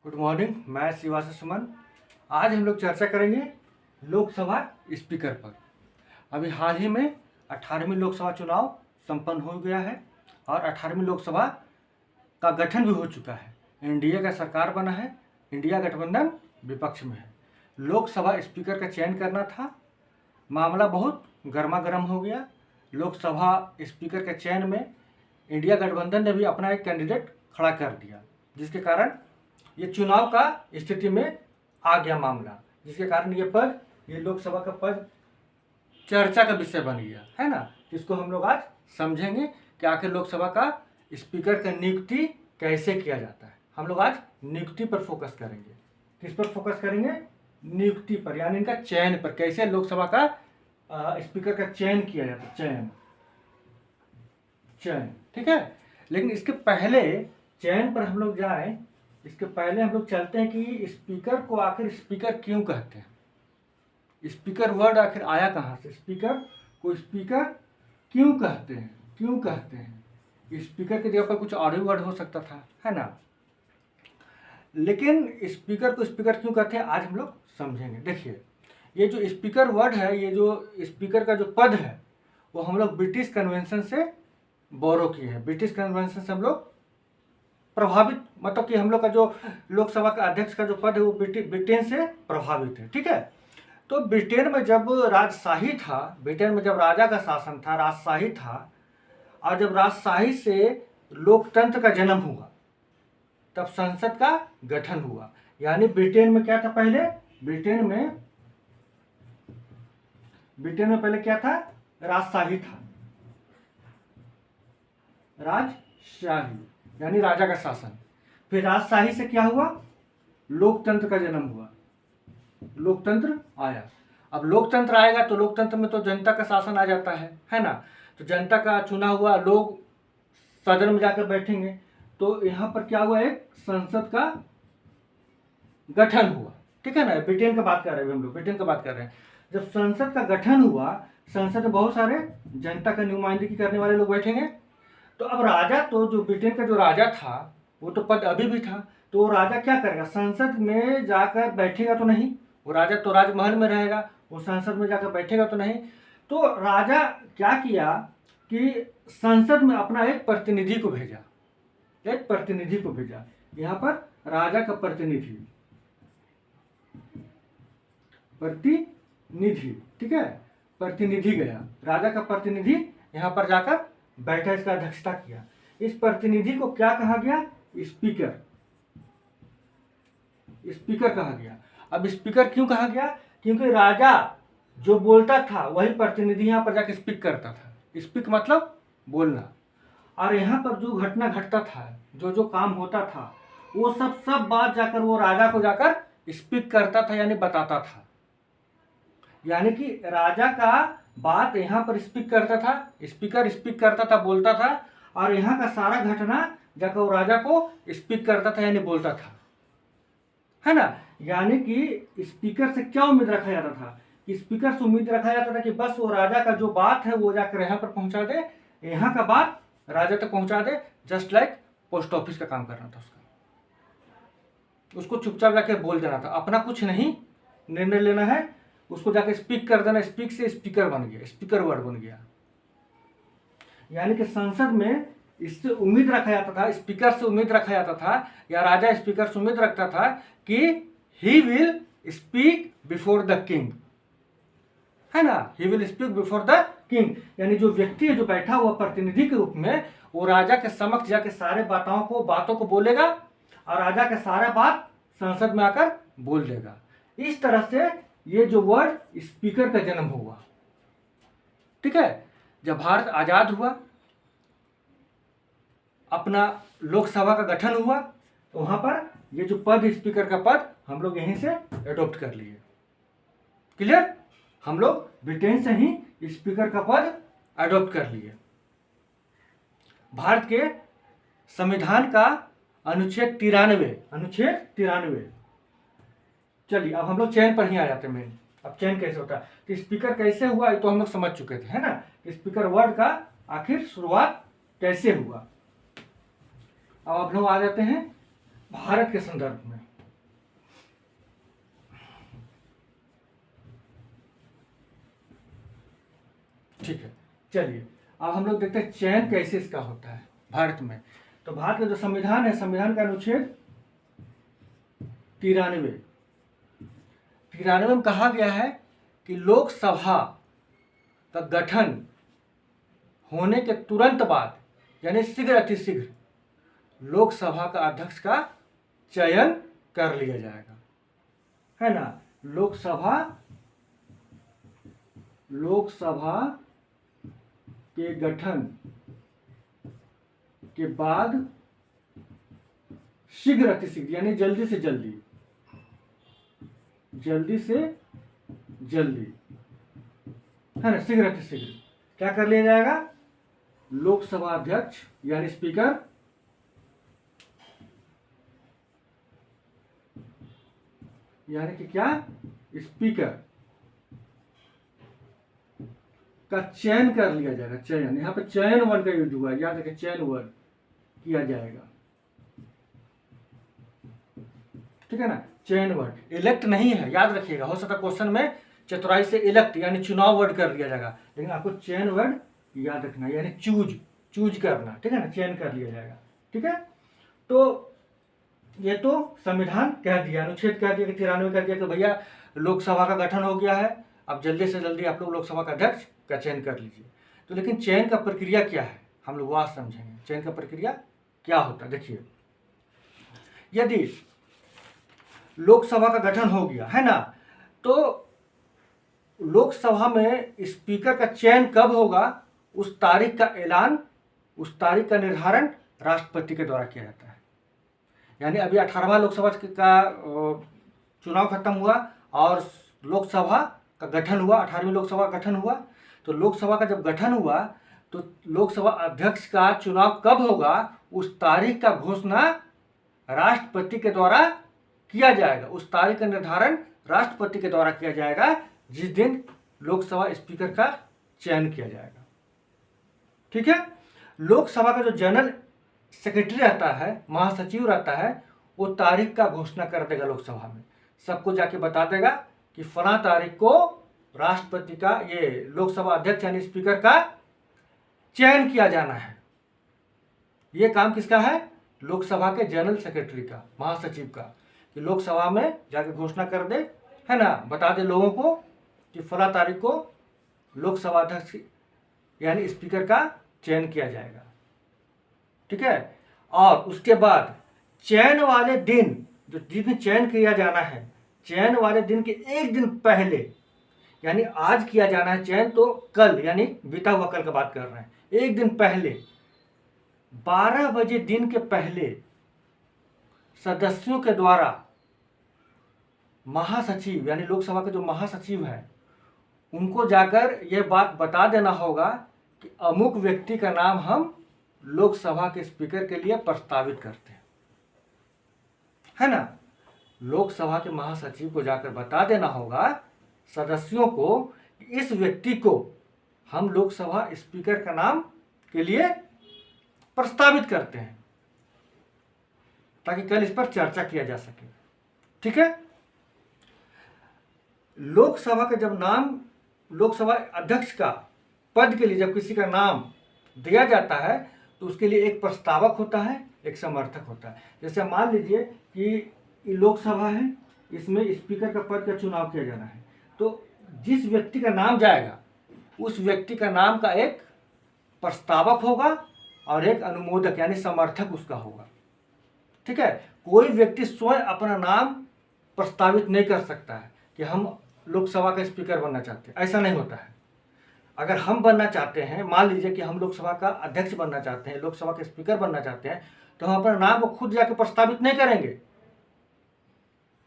Good morning, मैं शिवाशी सुमन। आज हम लोग चर्चा करेंगे लोकसभा स्पीकर पर। अभी हाल ही में 18वीं लोकसभा चुनाव संपन्न हो गया है और 18वीं लोकसभा का गठन भी हो चुका है। एनडीए का सरकार बना है, इंडिया गठबंधन विपक्ष में है। लोकसभा स्पीकर का चयन करना था, मामला बहुत गर्मा गर्म हो गया। लोकसभा स्पीकर के चयन में इंडिया गठबंधन ने भी अपना एक कैंडिडेट खड़ा कर दिया, जिसके कारण ये चुनाव का स्थिति में आ गया मामला, जिसके कारण ये लोकसभा का पद चर्चा का विषय बन गया है ना। जिसको हम लोग आज समझेंगे कि आखिर लोकसभा का स्पीकर का नियुक्ति कैसे किया जाता है। हम लोग आज नियुक्ति पर फोकस करेंगे। किस पर फोकस करेंगे? नियुक्ति पर, यानी इनका चयन पर। कैसे लोकसभा का स्पीकर का चयन किया जाता है। चयन ठीक है। लेकिन इसके पहले चयन पर हम लोग जाएं, इसके पहले हम लोग चलते हैं कि स्पीकर को आखिर स्पीकर क्यों कहते हैं। स्पीकर वर्ड आखिर आया कहाँ से? स्पीकर को स्पीकर क्यों कहते हैं? स्पीकर की जगह पर कुछ और ही वर्ड हो सकता था, है ना। लेकिन स्पीकर को स्पीकर क्यों कहते हैं, आज हम लोग समझेंगे। देखिए, ये जो स्पीकर वर्ड है, ये जो स्पीकर का जो पद है, वो हम लोग ब्रिटिश कन्वेंशन से बोरो किए हैं। ब्रिटिश कन्वेंशन से हम लोग प्रभावित, मतलब कि हम लोग का जो लोकसभा का अध्यक्ष का जो पद है वो ब्रिटेन से प्रभावित है। ठीक है। तो ब्रिटेन में जब राजशाही था, ब्रिटेन में जब राजा का शासन था, राजशाही था, और जब राजशाही से लोकतंत्र का जन्म हुआ, तब संसद का गठन हुआ। यानी ब्रिटेन में क्या था पहले? ब्रिटेन में पहले क्या था? राजशाही था। राजशाही यानी राजा का शासन। फिर राजशाही से क्या हुआ? लोकतंत्र का जन्म हुआ, लोकतंत्र आया। अब लोकतंत्र आएगा तो लोकतंत्र में तो जनता का शासन आ जाता है ना। तो जनता का चुना हुआ लोग सदन में जाकर बैठेंगे। तो यहाँ पर क्या हुआ? एक संसद का गठन हुआ। ठीक है ना। ब्रिटेन का बात कर रहे हैं हम लोग, ब्रिटेन का बात कर रहे हैं। जब संसद का गठन हुआ, संसद में बहुत सारे जनता का नुमाइंदगी करने वाले लोग बैठेंगे। तो अब राजा, तो जो ब्रिटेन का जो राजा था, वो तो पद अभी भी था, तो वो राजा क्या करेगा? संसद में जाकर बैठेगा तो नहीं। वो राजा तो राजमहल में रहेगा, वो संसद में जाकर बैठेगा तो नहीं। तो राजा क्या किया कि संसद में अपना एक प्रतिनिधि को भेजा। यहाँ पर राजा का प्रतिनिधि, ठीक है, प्रतिनिधि गया। राजा का प्रतिनिधि यहाँ पर जाकर बैठा, इसका अध्यक्षता किया। इस प्रतिनिधि को क्या कहा गया? स्पीकर कहा गया। अब स्पीकर क्यों कहा गया? क्योंकि राजा जो बोलता था वही प्रतिनिधि यहाँ पर जाकर स्पीक करता था। स्पीक मतलब बोलना। और यहाँ पर जो घटना घटता था, जो काम होता था, वो सब बात जाकर वो राजा को जाकर स्पीक करता था, यानी बताता था। यानी कि राजा का बात यहाँ पर स्पीक करता था, स्पीकर स्पीक करता था, बोलता था, और यहाँ का सारा घटना जाकर वो राजा को स्पीक करता था, यानी बोलता था, है ना। यानी कि स्पीकर से क्या उम्मीद रखा जाता था? कि स्पीकर से उम्मीद रखा जाता था कि बस वो राजा का जो बात है वो जाकर यहाँ पर पहुंचा दे, यहाँ का बात राजा तक पहुंचा दे। जस्ट लाइक पोस्ट ऑफिस का काम करना था उसको चुपचाप जाकर बोल देना था, अपना कुछ नहीं निर्णय लेना है, उसको जाकर स्पीक कर देना। स्पीक से स्पीकर बन गया, स्पीकर वर्ड बन गया। यानी कि संसद में इससे उम्मीद रखा जाता था, स्पीकर से उम्मीद रखा जाता था, या राजा स्पीकर से उम्मीद रखता था कि he will speak before the king, है ना। He will speak before the king, यानी जो व्यक्ति है, जो बैठा हुआ प्रतिनिधि के रूप में, वो राजा के समक्ष जाके सारे बातों को बोलेगा, और राजा का सारा बात संसद में आकर बोल देगा। इस तरह से ये जो वर्ड स्पीकर का जन्म हुआ। ठीक है। जब भारत आजाद हुआ, अपना लोकसभा का गठन हुआ, तो वहां पर ये जो पद, स्पीकर का पद, हम लोग यहीं से एडॉप्ट कर लिए। क्लियर? हम लोग ब्रिटेन से ही स्पीकर का पद एडॉप्ट कर लिए। भारत के संविधान का अनुच्छेद 93। चलिए, अब हम लोग चयन पर ही आ जाते हैं मेन। अब चयन कैसे होता है, कि स्पीकर कैसे हुआ, ये तो हम लोग समझ चुके थे, है ना। स्पीकर वर्ड का आखिर शुरुआत कैसे हुआ। अब हम लोग आ जाते हैं भारत के संदर्भ में। ठीक है, चलिए अब हम लोग देखते हैं चयन कैसे इसका होता है भारत में। तो भारत का जो संविधान है, संविधान का अनुच्छेद 93 में कहा गया है कि लोकसभा का गठन होने के तुरंत बाद यानी शीघ्र अतिशीघ्र लोकसभा का अध्यक्ष का चयन कर लिया जाएगा, है ना। लोकसभा के गठन के बाद शीघ्र अतिशीघ्र यानी जल्दी से जल्दी है ना, शीघ्र अतिशीघ्र क्या कर लिया जाएगा, लोकसभा अध्यक्ष यानी स्पीकर यानी कि क्या, स्पीकर का चयन कर लिया जाएगा। चयन, यहां पर चयन वर्ड का यूज हुआ है, याद रखें चयन वर्ड किया जाएगा, ठीक है ना। चयन वर्ड, इलेक्ट नहीं है, याद रखिएगा। हो सकता है क्वेश्चन में चतुराई से इलेक्ट यानी चुनाव वर्ड कर लिया जाएगा, लेकिन आपको चयन वर्ड याद रखना यानी चूज करना, ठीक है ना, चयन कर लिया जाएगा, ठीक है। तो ये तो संविधान कह दिया, अनुच्छेद कह दिया कि 93 कह दिया कि भैया लोकसभा का गठन हो गया है, अब जल्दी से जल्दी आप लोग लोकसभा का अध्यक्ष का चयन कर लीजिए। तो लेकिन चयन का प्रक्रिया क्या है, हम लोग वह समझेंगे। चयन का प्रक्रिया क्या होता है, देखिए यदि लोकसभा का गठन हो गया है ना, तो लोकसभा में स्पीकर का चयन कब होगा, उस तारीख का ऐलान, उस तारीख का निर्धारण राष्ट्रपति के द्वारा किया जाता है। यानी अभी 18वां लोकसभा का चुनाव खत्म हुआ और लोकसभा का गठन हुआ, 18वीं लोकसभा का गठन हुआ। तो लोकसभा का जब गठन हुआ तो लोकसभा अध्यक्ष का चुनाव कब होगा, उस तारीख का घोषणा राष्ट्रपति के द्वारा किया जाएगा, उस तारीख का निर्धारण राष्ट्रपति के द्वारा किया जाएगा जिस दिन लोकसभा स्पीकर का चयन किया जाएगा, ठीक है। लोकसभा का जो जनरल सेक्रेटरी रहता है, महासचिव रहता है, वो तारीख का घोषणा कर देगा लोकसभा में, सबको जाके बता देगा कि फला तारीख को राष्ट्रपति का ये लोकसभा अध्यक्ष यानी स्पीकर का चयन किया जाना है। ये काम किसका है, लोकसभा के जनरल सेक्रेटरी का, महासचिव का, कि लोकसभा में जाके घोषणा कर दे, है ना, बता दे लोगों को कि फला तारीख को लोकसभा अध्यक्ष यानी स्पीकर का चयन किया जाएगा, ठीक है। और उसके बाद चयन वाले दिन, जो दिन चयन किया जाना है, चयन वाले दिन के एक दिन पहले, यानी आज किया जाना है चयन, तो कल यानी बीता हुआ कल का बात कर रहे हैं, एक दिन पहले 12 बजे दिन के पहले सदस्यों के द्वारा महासचिव यानी लोकसभा के जो महासचिव है उनको जाकर यह बात बता देना होगा कि अमुक व्यक्ति का नाम हम लोकसभा के स्पीकर के लिए प्रस्तावित करते हैं, है ना। लोकसभा के महासचिव को जाकर बता देना होगा सदस्यों को कि इस व्यक्ति को हम लोकसभा स्पीकर का नाम के लिए प्रस्तावित करते हैं, ताकि कल इस पर चर्चा किया जा सके, ठीक है। लोकसभा का जब नाम, लोकसभा अध्यक्ष का पद के लिए जब किसी का नाम दिया जाता है तो उसके लिए एक प्रस्तावक होता है, एक समर्थक होता है। जैसे मान लीजिए कि लोकसभा है, इसमें स्पीकर का पद का चुनाव किया जाना है, तो जिस व्यक्ति का नाम जाएगा उस व्यक्ति का नाम का एक प्रस्तावक होगा और एक अनुमोदक यानी समर्थक उसका होगा, ठीक है। कोई व्यक्ति स्वयं अपना नाम प्रस्तावित नहीं कर सकता है कि हम लोकसभा का स्पीकर बनना चाहते हैं, ऐसा नहीं होता है। अगर हम बनना चाहते हैं, मान लीजिए कि हम लोकसभा का अध्यक्ष बनना चाहते हैं, लोकसभा के स्पीकर बनना चाहते हैं, तो हम अपना नाम को खुद जाके प्रस्तावित नहीं करेंगे।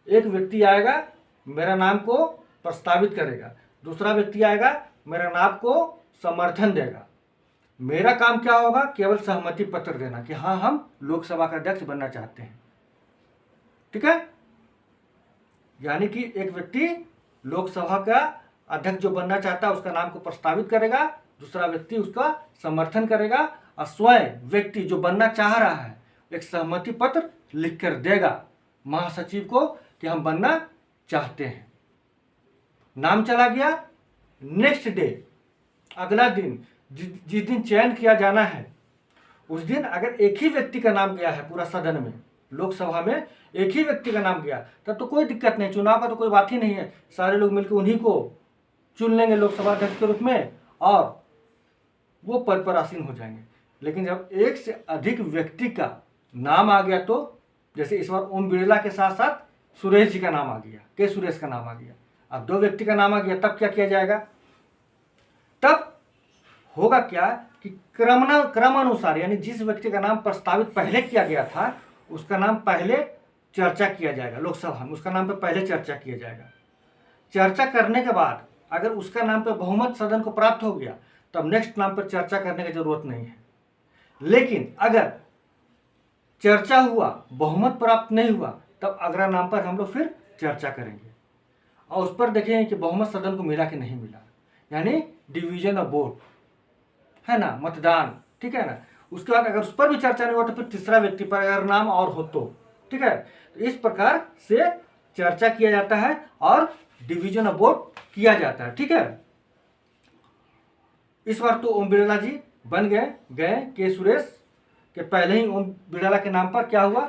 एक व्यक्ति आएगा मेरा नाम को प्रस्तावित करेगा, दूसरा व्यक्ति आएगा मेरा नाम को समर्थन देगा। मेरा काम क्या होगा, केवल सहमति पत्र देना कि हाँ हम लोकसभा का अध्यक्ष बनना चाहते हैं, ठीक है। यानी कि एक व्यक्ति लोकसभा का अध्यक्ष जो बनना चाहता है उसका नाम को प्रस्तावित करेगा, दूसरा व्यक्ति उसका समर्थन करेगा और स्वयं व्यक्ति जो बनना चाह रहा है एक सहमति पत्र लिख कर देगा महासचिव को कि हम बनना चाहते हैं। नाम चला गया, नेक्स्ट डे अगला दिन जिस दिन चयन किया जाना है उस दिन अगर एक ही व्यक्ति का नाम गया है पूरा सदन में, लोकसभा में एक ही व्यक्ति का नाम गया, तब तो कोई दिक्कत नहीं, चुनाव का तो कोई बात ही नहीं है, सारे लोग मिलकर उन्हीं को चुन लेंगे लोकसभा अध्यक्ष के रूप में और वो पद पर आसीन हो जाएंगे। लेकिन जब एक से अधिक व्यक्ति का नाम आ गया, तो जैसे इस बार ओम बिड़ला के साथ साथ सुरेश जी का नाम आ गया, के सुरेश का नाम आ गया, अब 2 व्यक्ति का नाम आ गया, तब क्या किया जाएगा? तब होगा क्या कि क्रमानुसार, यानी जिस व्यक्ति का नाम प्रस्तावित पहले किया गया था उसका नाम पहले चर्चा किया जाएगा लोकसभा में, उसका नाम पे पहले चर्चा किया जाएगा। चर्चा करने के बाद अगर उसका नाम पे बहुमत सदन को प्राप्त हो गया तब नेक्स्ट नाम पर चर्चा करने की जरूरत नहीं है। लेकिन अगर चर्चा हुआ, बहुमत प्राप्त नहीं हुआ, तब अगला नाम पर हम लोग फिर चर्चा करेंगे और उस पर देखेंगे कि बहुमत सदन को मिला कि नहीं मिला, यानी डिवीजन ऑफ वोट है ना, मतदान, ठीक है ना। उसके बाद अगर उस पर भी चर्चा नहीं हुआ तो फिर तीसरा व्यक्ति पर अगर नाम और हो तो, ठीक है। तो इस प्रकार से चर्चा किया जाता है और डिवीजन ऑफ वोट किया जाता है, ठीक है। इस बार तो ओम बिड़ला जी बन गए के सुरेश के पहले ही ओम बिड़ला के नाम पर क्या हुआ,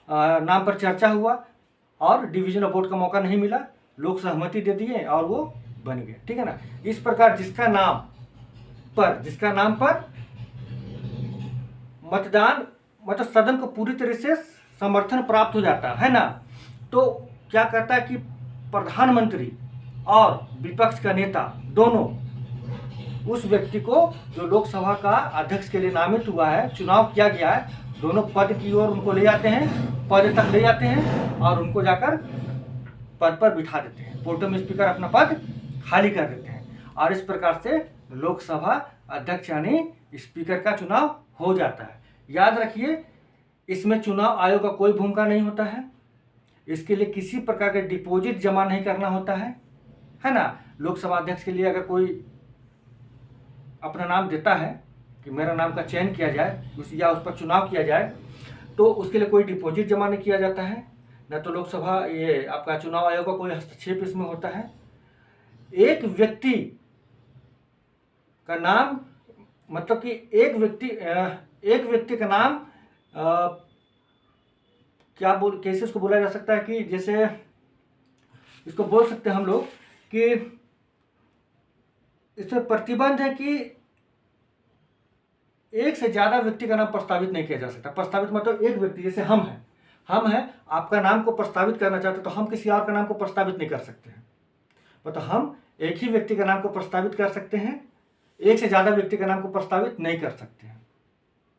नाम पर चर्चा हुआ और डिवीजन ऑफ वोट का मौका नहीं मिला, लोग सहमति दे दिए और वो बन गए, ठीक है ना। इस प्रकार जिसका नाम पर मतदान मतलब सदन को पूरी तरह से समर्थन प्राप्त हो जाता है ना, तो क्या कहता है कि प्रधानमंत्री और विपक्ष का नेता दोनों उस व्यक्ति को जो लोकसभा का अध्यक्ष के लिए नामित हुआ है, चुनाव किया गया है, दोनों पद की ओर उनको ले जाते हैं, पद तक ले जाते हैं और उनको जाकर पद पर बिठा देते हैं, प्रोटेम स्पीकर अपना पद खाली कर देते हैं और इस प्रकार से लोकसभा अध्यक्ष यानी स्पीकर का चुनाव हो जाता है। याद रखिए, इसमें चुनाव आयोग का कोई भूमिका नहीं होता है, इसके लिए किसी प्रकार का डिपॉजिट जमा नहीं करना होता है ना। लोकसभा अध्यक्ष के लिए अगर कोई अपना नाम देता है कि मेरा नाम का चयन किया जाए या उस पर चुनाव किया जाए, तो उसके लिए कोई डिपॉजिट जमा नहीं किया जाता है, न तो लोकसभा ये आपका चुनाव आयोग का कोई हस्तक्षेप इसमें होता है। एक व्यक्ति का नाम मतलब कि एक व्यक्ति का नाम कैसे इसको बोला जा सकता है कि जैसे इसको बोल सकते हैं हम लोग कि इसमें प्रतिबंध है कि एक से ज्यादा व्यक्ति का नाम प्रस्तावित नहीं किया जा सकता। प्रस्तावित मतलब एक व्यक्ति, जैसे हम हैं, आपका नाम को प्रस्तावित करना चाहते हैं तो हम किसी और का नाम को प्रस्तावित नहीं कर सकते हैं, मतलब हम एक ही व्यक्ति का नाम को प्रस्तावित कर सकते हैं, एक से ज्यादा व्यक्ति का नाम को प्रस्तावित नहीं कर सकते हैं।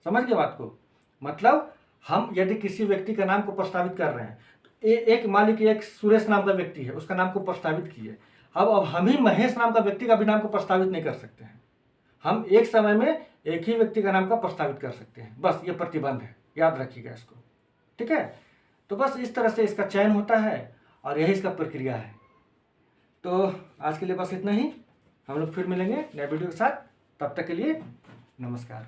समझ गए बात को? मतलब हम यदि किसी व्यक्ति का नाम को प्रस्तावित कर रहे हैं तो एक मान लीजिए एक सुरेश नाम का व्यक्ति है, उसका नाम को प्रस्तावित किए, अब हम ही महेश नाम का व्यक्ति का भी नाम को प्रस्तावित नहीं कर सकते हैं, हम एक समय में एक ही व्यक्ति का नाम का प्रस्तावित कर सकते हैं, बस ये प्रतिबंध है, याद रखिएगा इसको, ठीक है। तो बस इस तरह से इसका चयन होता है और यही इसका प्रक्रिया है। तो आज के लिए बस इतना ही, हम लोग फिर मिलेंगे नए वीडियो के साथ, तब तक के लिए नमस्कार।